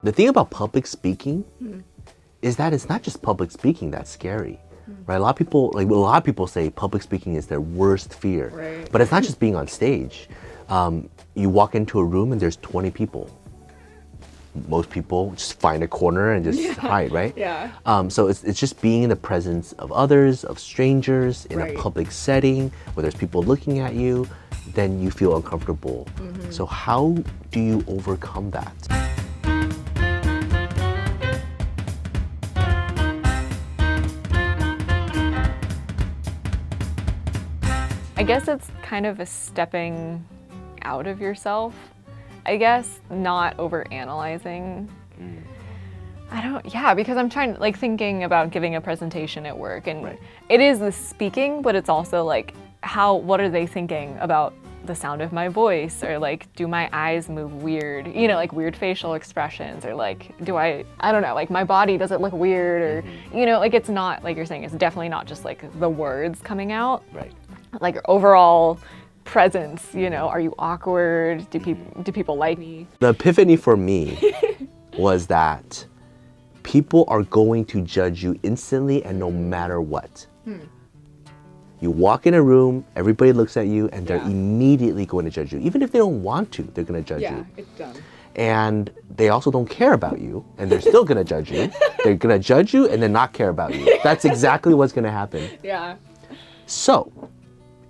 The thing about public speaking is that it's not just public speaking that's scary, right? A lot of people say public speaking is their worst fear, Right. but it's not just being on stage. You walk into a room and there's 20 people. Most people just find a corner and just hide, right? Yeah. So it's just being in the presence of others, of strangers, in Right. a public setting where there's people looking at you, then you feel uncomfortable. So how do you overcome that? I guess it's kind of a stepping out of yourself. I guess not over analyzing. Because I'm thinking about giving a presentation at work, and Right. it is the speaking, but it's also like what are they thinking about the sound of my voice, or like, do my eyes move weird? You know, like weird facial expressions, or like, I don't know, like my body, does it look weird? Or, you know, like it's not, like you're saying, it's definitely not just like the words coming out. Right. Like your overall presence, you know, are you awkward? Do people like me? The epiphany for me was that people are going to judge you instantly and no matter what. You walk in a room, everybody looks at you, and they're Yeah. immediately going to judge you. Even if they don't want to, they're going to judge you. it's done. And they also don't care about you, and they're still going to judge you. They're going to judge you and then not care about you. That's exactly what's going to happen. Yeah. So,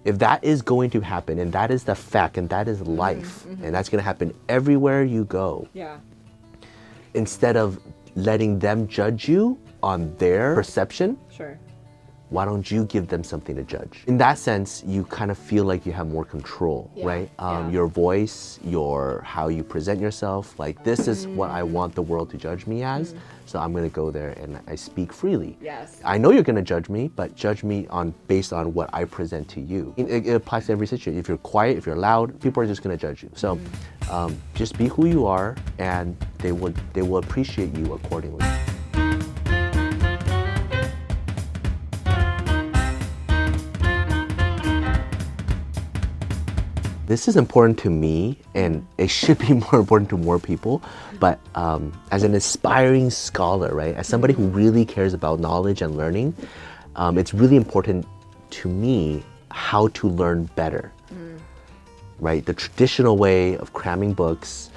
if that is going to happen, and that is the fact, and that is life, and that's going to happen everywhere you go, Yeah. instead of letting them judge you on their perception, Sure. why don't you give them something to judge? In that sense, you kind of feel like you have more control, Yeah, right? yeah. Your voice, how you present yourself, like this is what I want the world to judge me as, so I'm gonna go there and I speak freely. Yes. I know you're gonna judge me, but judge me based on what I present to you. It applies to every situation. If you're quiet, if you're loud, people are just gonna judge you. So just be who you are, and they will appreciate you accordingly. This is important to me, and it should be more important to more people. But as an aspiring scholar, right, as somebody who really cares about knowledge and learning, it's really important to me how to learn better, right? The traditional way of cramming books,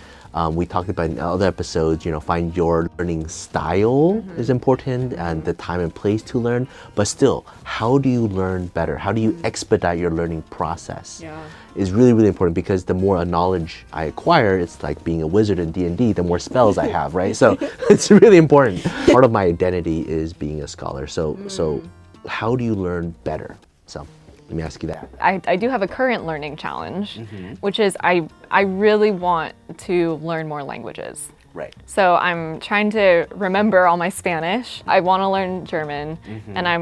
we talked about in other episodes, find your learning style is important, and the time and place to learn. But still, how do you learn better? How do you expedite your learning process? Yeah. Is really, really important, because the more knowledge I acquire, it's like being a wizard in D&D, the more spells I have, right? So it's really important. Part of my identity is being a scholar. So how do you learn better? So let me ask you that. I do have a current learning challenge, which is I really want to learn more languages. Right. So I'm trying to remember all my Spanish. I want to learn German, and I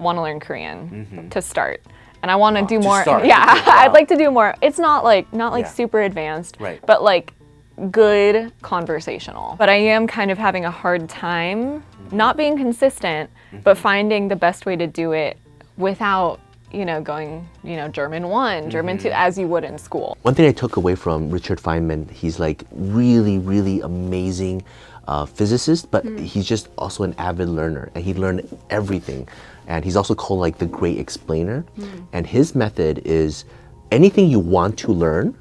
want to learn Korean to start. And I want to do to more. start. Yeah, Wow. I'd like to do more. It's not like Yeah. super advanced, Right. but like good conversational. But I am kind of having a hard time not being consistent, but finding the best way to do it without, going, German 1, German 2, as you would in school. One thing I took away from Richard Feynman, he's like really, really amazing physicist, but he's just also an avid learner, and he learned everything. And he's also called like the great explainer. And his method is anything you want to learn,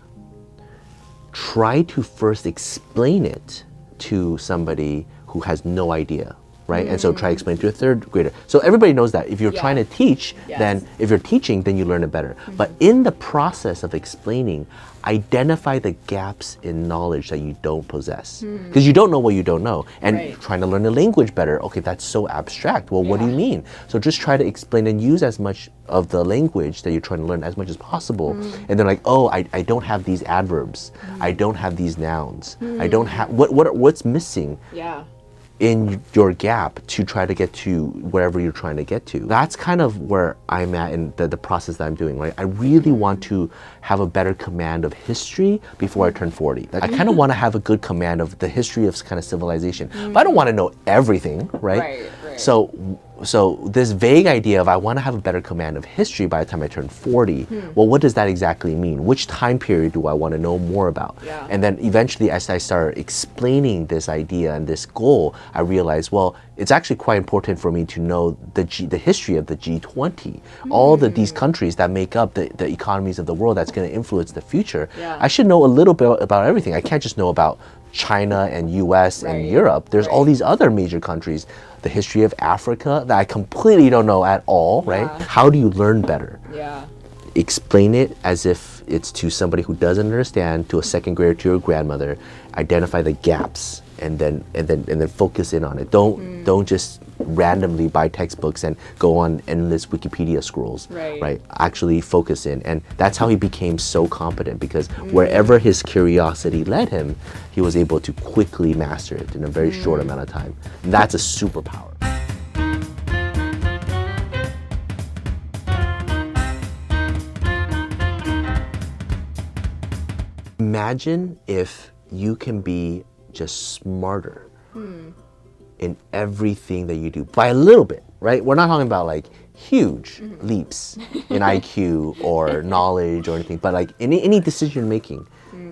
try to first explain it to somebody who has no idea, right? And so try to explain to a third grader. So everybody knows that if you're Yeah. trying to teach, Yes. then if you're teaching, then you learn it better. But in the process of explaining, identify the gaps in knowledge that you don't possess. Because you don't know what you don't know. And Right. trying to learn the language better, okay, that's so abstract. Well, what do you Yeah. mean? So just try to explain and use as much of the language that you're trying to learn as much as possible. And then like, oh, I don't have these adverbs. I don't have these nouns. I don't have, what's missing Yeah. in your gap to try to get to wherever you're trying to get to. That's kind of where I'm at in the process that I'm doing, right? I really want to have a better command of history before I turn 40. Like, I kind of want to have a good command of the history of kind of civilization. But I don't want to know everything, right? Right. So this vague idea of I want to have a better command of history by the time I turn 40, well, what does that exactly mean? Which time period do I want to know more about? Yeah. And then eventually, as I start explaining this idea and this goal, I realized, well, it's actually quite important for me to know the history of the G20, all these countries that make up the economies of the world that's going to influence the future. Yeah. I should know a little bit about everything. I can't just know about China and US and Right. Europe. There's all Right. these other major countries, the history of Africa that I completely don't know at all, right? Yeah. How do you learn better? Yeah. Explain it as if it's to somebody who doesn't understand, to a second grader, to your grandmother. Identify the gaps and then focus in on it. Don't just randomly buy textbooks and go on endless Wikipedia scrolls. Right. Actually focus in. And that's how he became so competent, because wherever his curiosity led him, he was able to quickly master it in a very short amount of time. And that's a superpower. Imagine if you can be just smarter in everything that you do by a little bit, right? We're not talking about like huge leaps in IQ or knowledge or anything, but like any decision making.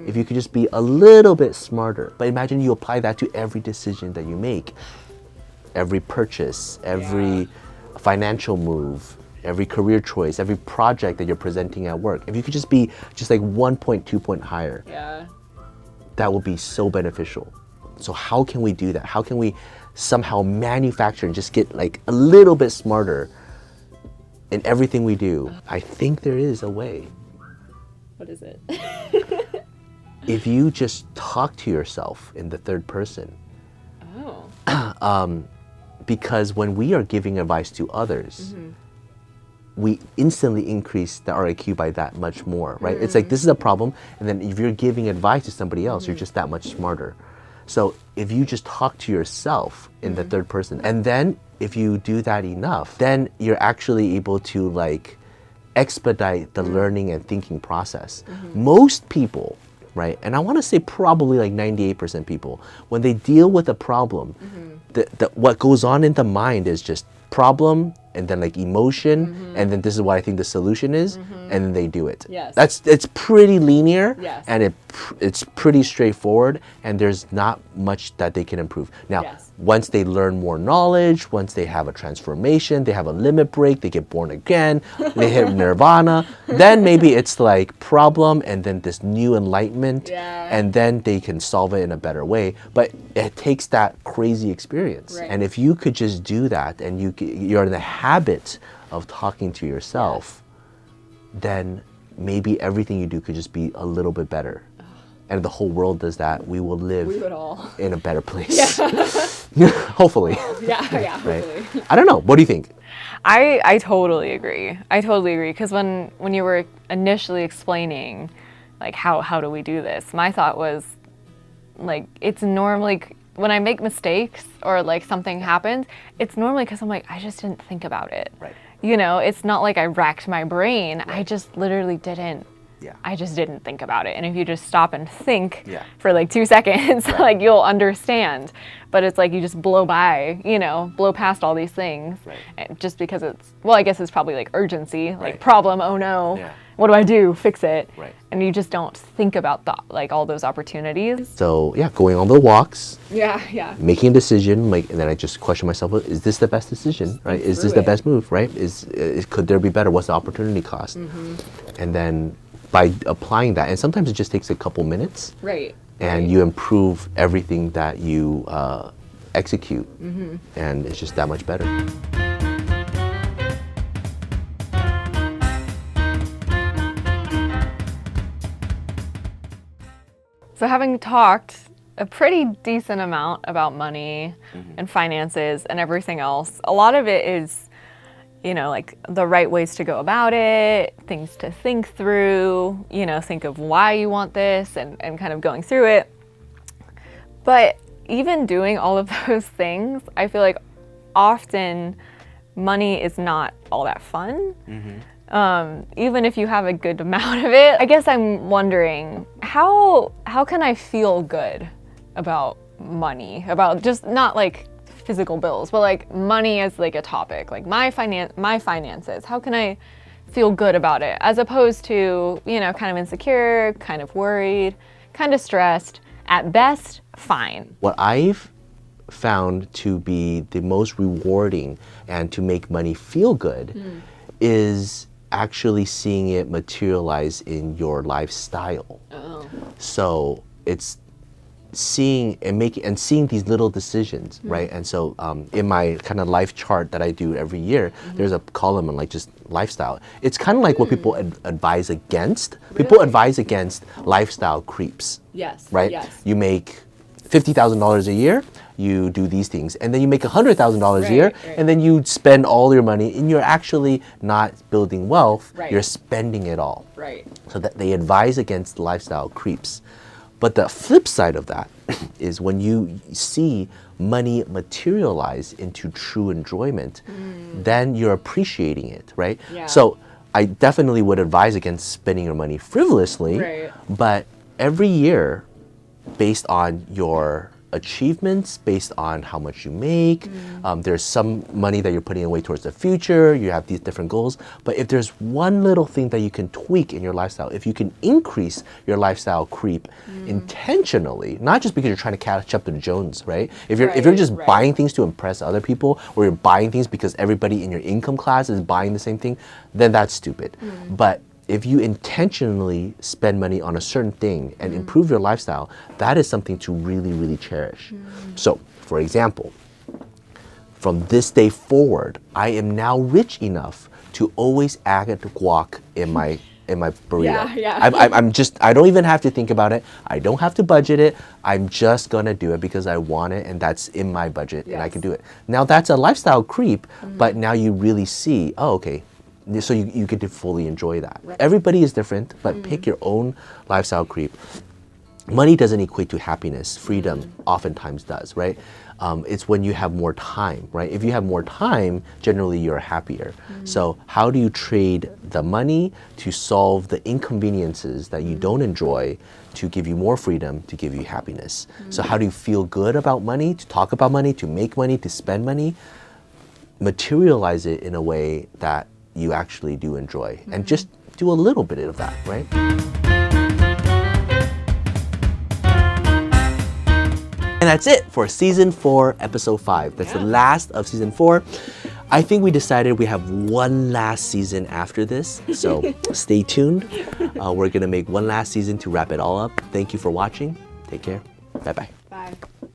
If you could just be a little bit smarter. But imagine you apply that to every decision that you make, every purchase, every financial move, every career choice, every project that you're presenting at work. If you could just be just like 1 point, 2 point higher, Yeah. that would be so beneficial. So how can we do that? How can we somehow manufacture and just get like a little bit smarter in everything we do? I think there is a way. What is it? If you just talk to yourself in the third person, Oh. because when we are giving advice to others, we instantly increase the RIQ by that much more, right? It's like, this is a problem, and then if you're giving advice to somebody else, you're just that much smarter. So if you just talk to yourself in the third person, and then if you do that enough, then you're actually able to like expedite the learning and thinking process. Most people, right, and I want to say probably like 98% people, when they deal with a problem, what goes on in the mind is just problem, and then like emotion, and then this is what I think the solution is, and then they do it. Yes. It's pretty linear, Yes. and it's pretty straightforward, and there's not much that they can improve. Now, Yes. once they learn more knowledge, once they have a transformation, they have a limit break, they get born again, they hit nirvana, then maybe it's like problem and then this new enlightenment, Yeah. and then they can solve it in a better way. But it takes that crazy experience. Right. And if you could just do that, and you're in the habit of talking to yourself, then maybe everything you do could just be a little bit better. And if the whole world does that, we will live We would all. in a better place. Hopefully. Yeah, yeah, Right? hopefully. I don't know. What do you think? I totally agree. I totally agree. Because when you were initially explaining, like, how do we do this? My thought was, like, it's normally, when I make mistakes or, like, something happens, it's normally because I'm like, I just didn't think about it. Right. You know, it's not like I racked my brain. I just literally didn't. Yeah. I just didn't think about it. And if you just stop and think Yeah. for like 2 seconds, like you'll understand. But it's like you just blow by, you know, blow past all these things. Right. And just because it's, well, I guess it's probably like urgency, like Right. problem, oh no, Yeah. what do I do? Fix it. Right. And you just don't think about like all those opportunities. So yeah, going on the walks, Yeah, yeah. making a decision, like, and then I just question myself: is this the best decision? Right? Is this through the it. best move? Right? Is could there be better? What's the opportunity cost? And then by applying that, and sometimes it just takes a couple minutes, Right. and you improve everything that you execute, and it's just that much better. So having talked a pretty decent amount about money and finances and everything else, a lot of it is, you know, like the right ways to go about it, things to think through, you know, think of why you want this and kind of going through it. But even doing all of those things, I feel like often money is not all that fun. Even if you have a good amount of it. I guess I'm wondering, how can I feel good about money? About just not like physical bills, but like money as like a topic, like my finances. How can I feel good about it, as opposed to, you know, kind of insecure, kind of worried, kind of stressed, at best fine. What I've found to be the most rewarding and to make money feel good is actually seeing it materialize in your lifestyle. So it's seeing and seeing these little decisions, right? And so in my kind of life chart that I do every year, there's a column on like just lifestyle. It's kind of like what people advise against. People advise against lifestyle creeps. Yes. Right? Yes. You make $50,000 a year, you do these things, and then you make $100,000 a year, right. and then you spend all your money, and you're actually not building wealth. Right. You're spending it all. Right. So that they advise against lifestyle creeps. But the flip side of that is when you see money materialize into true enjoyment, then you're appreciating it, right? Yeah. So I definitely would advise against spending your money frivolously, Right. but every year, based on your achievements, based on how much you make, there's some money that you're putting away towards the future, you have these different goals. But if there's one little thing that you can tweak in your lifestyle, if you can increase your lifestyle creep intentionally, not just because you're trying to catch up to the Jones, right? If you're just Right. buying things to impress other people, or you're buying things because everybody in your income class is buying the same thing, then that's stupid. But if you intentionally spend money on a certain thing and improve your lifestyle, that is something to really, really cherish. So, for example, from this day forward, I am now rich enough to always add guac in my burrito. Yeah. I don't even have to think about it. I don't have to budget it. I'm just gonna do it because I want it and that's in my budget and I can do it. Now that's a lifestyle creep, but now you really see, oh, okay. So you get to fully enjoy that. Right. Everybody is different, but pick your own lifestyle creep. Money doesn't equate to happiness. Freedom oftentimes does, right? It's when you have more time, right? If you have more time, generally you're happier. So how do you trade the money to solve the inconveniences that you don't enjoy to give you more freedom, to give you happiness? So how do you feel good about money, to talk about money, to make money, to spend money? Materialize it in a way that you actually do enjoy, and just do a little bit of that, right? And that's it for season 4, episode 5. That's the last of season 4. I think we decided we have one last season after this, so stay tuned. We're gonna make one last season to wrap it all up. Thank you for watching. Take care. Bye-bye.